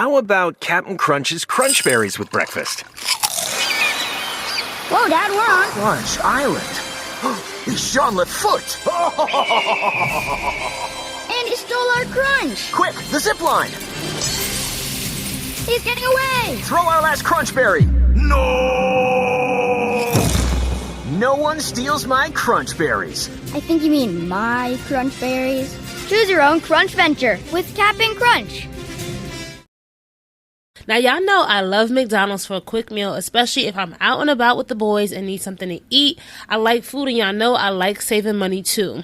How about Captain Crunch's Crunch Berries with breakfast? Whoa, Dad, we're on Crunch Island. He's Jean-Luc Foot. And he stole our crunch. Quick, the zip line. He's getting away. Throw our last Crunch Berry. No! No one steals my Crunch Berries. I think you mean my crunch berries. Choose your own crunch venture with Cap'n Crunch. Now, y'all know I love McDonald's for a quick meal, especially if I'm out and about with the boys and need something to eat. I like food, and y'all know I like saving money too.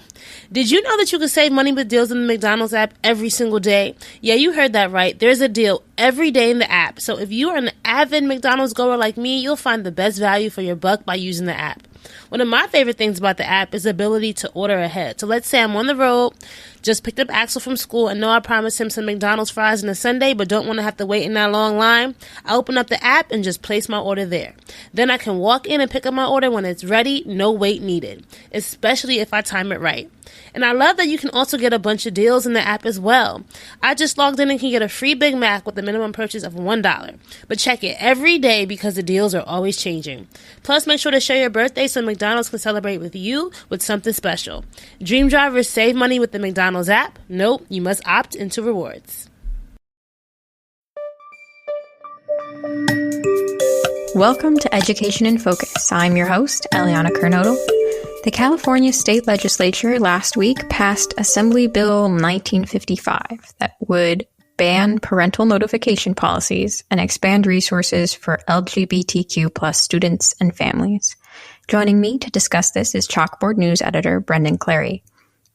Did you know that you can save money with deals in the McDonald's app every single day? Yeah, you heard that right. There's a deal every day in the app. So if you are an avid McDonald's goer like me, you'll find the best value for your buck by using the app. One of my favorite things about the app is the ability to order ahead. So let's say I'm on the road, just picked up Axel from school, and know I promised him some McDonald's fries on a Sunday, but don't want to have to wait in that long line. I open up the app and just place my order there. Then I can walk in and pick up my order when it's ready, no wait needed, especially if I time it right. And I love that you can also get a bunch of deals in the app as well. I just logged in and can get a free Big Mac with a minimum purchase of $1. But check it every day because the deals are always changing. Plus, make sure to share your birthday so McDonald's can celebrate with you with something special. Dream drivers save money with the McDonald's app. Nope, you must opt into rewards. Welcome to Education in Focus. I'm your host, Eliana Kernodle. The California State Legislature last week passed Assembly Bill 1955 that would ban parental notification policies and expand resources for LGBTQ plus students and families. Joining me to discuss this is Chalkboard News editor Brendan Clary.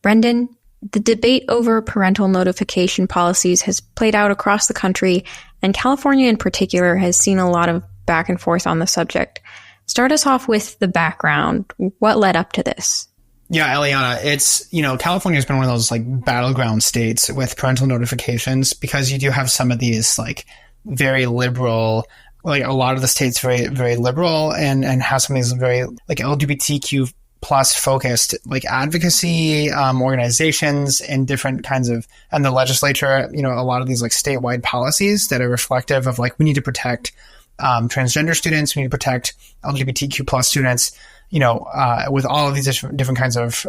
Brendan, the debate over parental notification policies has played out across the country, and California in particular has seen a lot of back and forth on the subject. Start us off with the background. What led up to this? Yeah, Eliana, it's, California has been one of those battleground states with parental notifications because you do have some of these very liberal, a lot of the states very, very liberal and have some of these very LGBTQ plus focused advocacy organizations and different kinds of, and the legislature, a lot of these statewide policies that are reflective of we need to protect transgender students, we need to protect LGBTQ plus students, with all of these different kinds of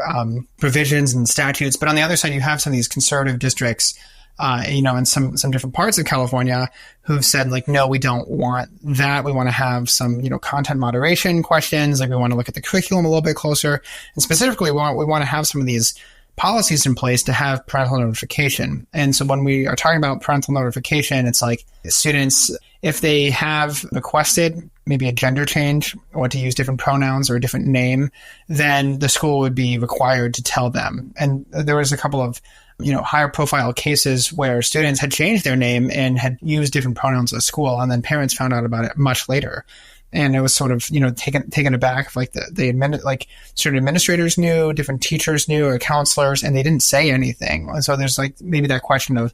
provisions and statutes. But on the other side, you have some of these conservative districts, in some different parts of California who've said no, we don't want that. We want to have some, content moderation questions. We want to look at the curriculum a little bit closer. And specifically, we want to have some of these policies in place to have parental notification. And so when we are talking about parental notification, it's students, if they have requested maybe a gender change or to use different pronouns or a different name, then the school would be required to tell them. And there was a couple of, higher profile cases where students had changed their name and had used different pronouns at school, and then parents found out about it much later. And it was sort of, taken aback. Certain administrators knew, different teachers knew, or counselors, and they didn't say anything. And so there's maybe that question of,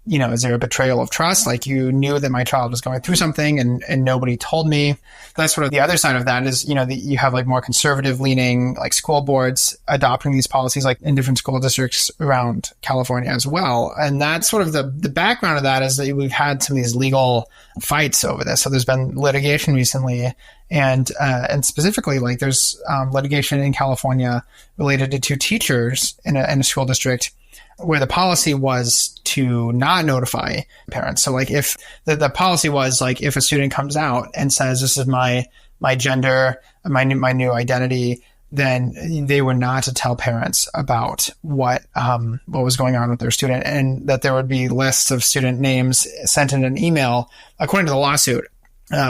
is there a betrayal of trust? You knew that my child was going through something and nobody told me. That's sort of the other side of that is, you have more conservative leaning, school boards adopting these policies, in different school districts around California as well. And that's sort of the background of that is that we've had some of these legal fights over this. So there's been litigation recently and specifically there's litigation in California related to two teachers in a school district where the policy was to not notify parents. So if the policy was if a student comes out and says, this is my gender, my new identity, then they were not to tell parents about what was going on with their student, and that there would be lists of student names sent in an email, according to the lawsuit,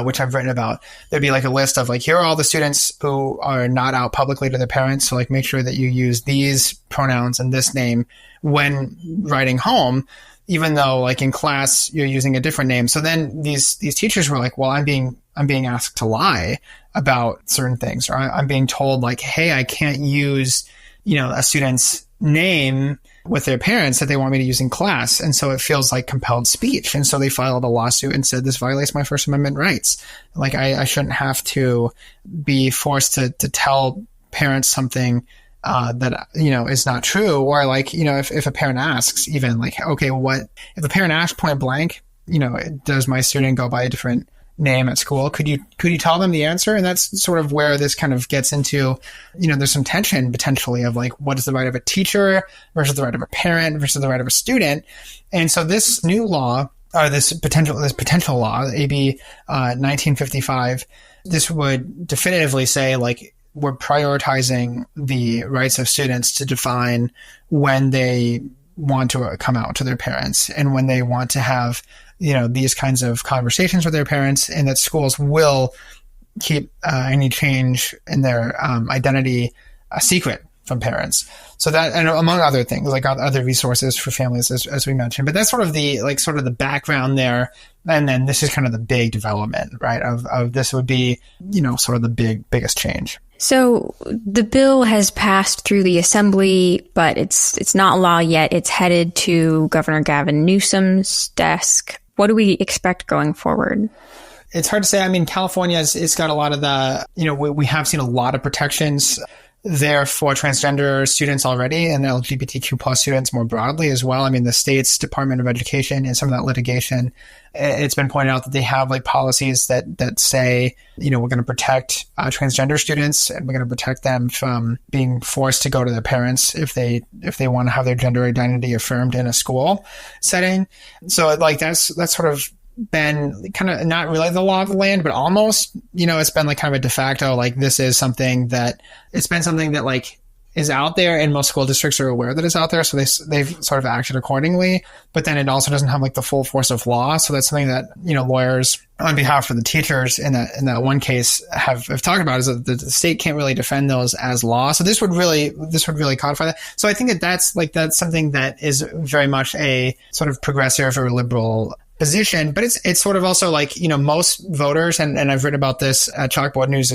which I've written about. There'd be a list of here are all the students who are not out publicly to their parents. So make sure that you use these pronouns and this name when writing home, even though in class you're using a different name. So then these teachers were well, I'm being asked to lie about certain things, or I'm being told hey, I can't use, a student's name with their parents that they want me to use in class. And so it feels like compelled speech. And so they filed a lawsuit and said, this violates my First Amendment rights. I shouldn't have to be forced to tell parents something that, is not true. Or if a parent asks even okay, what if a parent asks point blank, does my student go by a different name at school? Could you tell them the answer? And that's sort of where this kind of gets into, there's some tension potentially of like, what is the right of a teacher versus the right of a parent versus the right of a student? And so this new law, or this potential law, AB 1955, this would definitively say like, we're prioritizing the rights of students to define when they want to come out to their parents and when they want to have, these kinds of conversations with their parents, and that schools will keep any change in their identity a secret from parents. So that, and among other things, like other resources for families, as we mentioned, but that's sort of the background there. And then this is kind of the big development, right? Of this would be, sort of the biggest change. So the bill has passed through the Assembly, but it's not law yet. It's headed to Governor Gavin Newsom's desk. What do we expect going forward? It's hard to say. I mean, California it's got a lot of the, we have seen a lot of protections there for transgender students already, and LGBTQ plus students more broadly as well. I mean, the state's Department of Education and some of that litigation, it's been pointed out that they have like policies that say, we're going to protect transgender students, and we're going to protect them from being forced to go to their parents if they want to have their gender identity affirmed in a school setting. So like that's sort of been kind of not really the law of the land, but almost, it's been like kind of a de facto, like this is something that like is out there, and most school districts are aware that it's out there. So they've sort of acted accordingly, but then it also doesn't have like the full force of law. So that's something that, lawyers on behalf of the teachers in that one case have talked about, is that the state can't really defend those as law. So this would really codify that. So I think that's something that is very much a sort of progressive or liberal position, but it's sort of also like, most voters, and I've written about this at Chalkboard News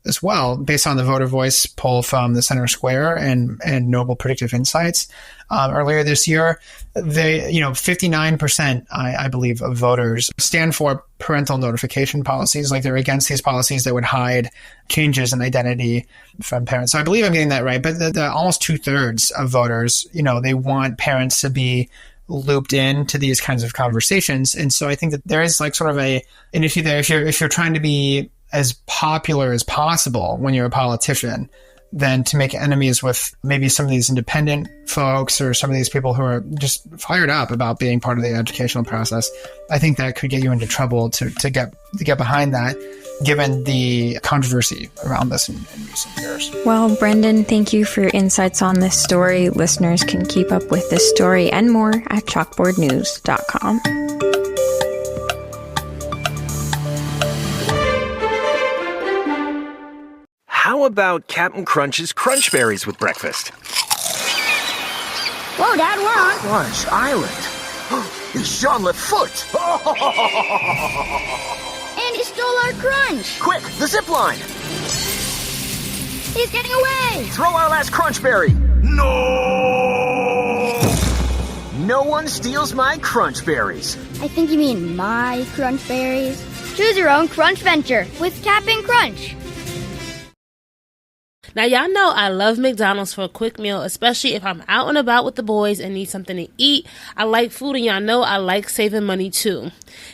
as well, based on the voter voice poll from the Center Square and Noble Predictive Insights earlier this year. 59%, I believe, of voters stand for parental notification policies. Like they're against these policies that would hide changes in identity from parents. So I believe I'm getting that right. But the almost 2/3 of voters, they want parents to be looped into these kinds of conversations. And so I think that there is like sort of an issue there. If you're trying to be as popular as possible when you're a politician, then to make enemies with maybe some of these independent folks or some of these people who are just fired up about being part of the educational process, I think that could get you into trouble to get behind that, given the controversy around this in recent years. Well, Brendan, thank you for your insights on this story. Listeners can keep up with this story and more at chalkboardnews.com. How about Captain Crunch's Crunch Berries with breakfast? Whoa, Dad, we're on Crunch Island. It's Jean Lafoot. And he stole our crunch. Quick, the zip line. He's getting away. Throw our last crunch berry. No! No one steals my crunch berries. I think you mean my crunch berries. Choose your own crunch venture with Cap'n Crunch. Now, y'all know I love McDonald's for a quick meal, especially if I'm out and about with the boys and need something to eat. I like food, and y'all know I like saving money too.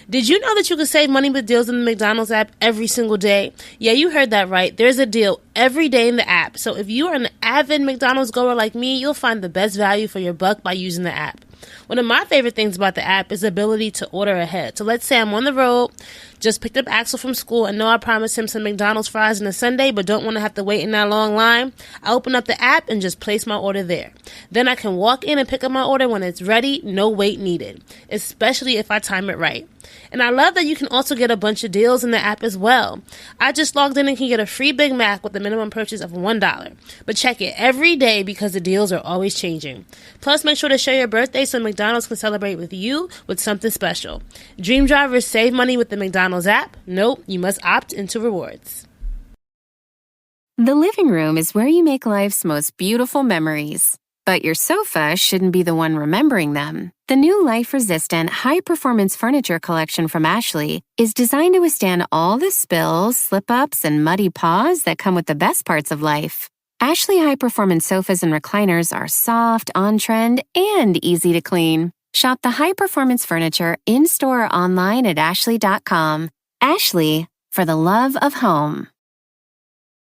Did you know that you can save money with deals in the McDonald's app every single day? Yeah, you heard that right. There's a deal every day in the app. So if you are an avid McDonald's goer like me, you'll find the best value for your buck by using the app. One of my favorite things about the app is the ability to order ahead. So let's say I'm on the road, just picked up Axel from school, and know I promised him some McDonald's fries on a Sunday, but don't want to have to wait in that long line. I open up the app and just place my order there. Then I can walk in and pick up my order when it's ready, no wait needed, especially if I time it right. And I love that you can also get a bunch of deals in the app as well. I just logged in and can get a free Big Mac with a minimum purchase of $1. But check it every day because the deals are always changing. Plus, make sure to share your birthday so McDonald's can celebrate with you with something special. Dream drivers save money with the McDonald's app. Nope, you must opt into rewards. The living room is where you make life's most beautiful memories. But your sofa shouldn't be the one remembering them. The new life-resistant, high-performance furniture collection from Ashley is designed to withstand all the spills, slip-ups, and muddy paws that come with the best parts of life. Ashley high-performance sofas and recliners are soft, on-trend, and easy to clean. Shop the high-performance furniture in-store or online at Ashley.com. Ashley, for the love of home.